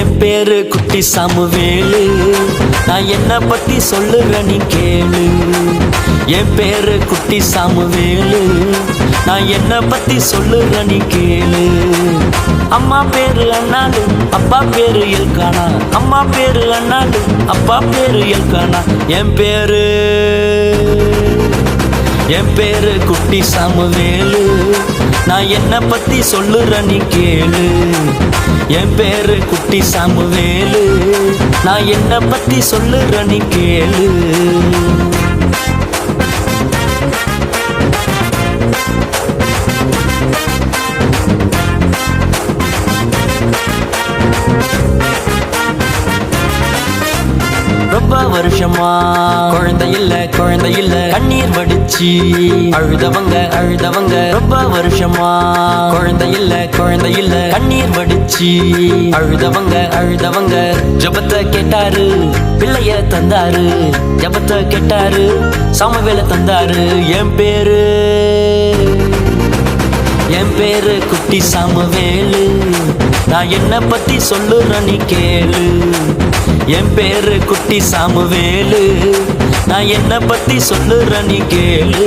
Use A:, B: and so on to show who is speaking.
A: என் பேரு குட்டி சாமுவேலு, நான் என்ன பத்தி சொல்லுறேன் நீ கேளு. என் பேரு குட்டி சாமுவேலு, நான் என்ன பத்தி சொல்லுறேன் நீ கேளு. அம்மா பேரு அண்ணாலு, அப்பா பேரு எல்கானா. அம்மா பேரு அண்ணாலு, அப்பா பேரு எல்கானா. என் பேரு குட்டி சாமுவேலு, நான் என்ன பத்தி சொல்லுறேன் நீ கேளு. என் பேரு குட்டி சாமுவேலு, நான் என்ன பத்தி சொல்லுறேன் நீ கேளு. ரொம்ப வருஷமா குழந்தை இல்ல கண்ணீர் வடிச்சு அழுதவங்க. ரொம்ப வருஷமா குழந்தை இல்ல கண்ணீர் வடிச்சு அழுதவங்க. ஜபத்தை கேட்டாரு, பிள்ளைய தந்தாரு. ஜபத்தை கேட்டாரு, சாமுவேல தந்தாரு. என் பேரு குட்டி சாமுவேலு, நான் என்ன பத்தி சொல்லுறேன் நீ கேளு. என் பேரு குட்டி சாமுவேலு, நான் என்ன பத்தி சொல்லுறேன் நீ கேளு.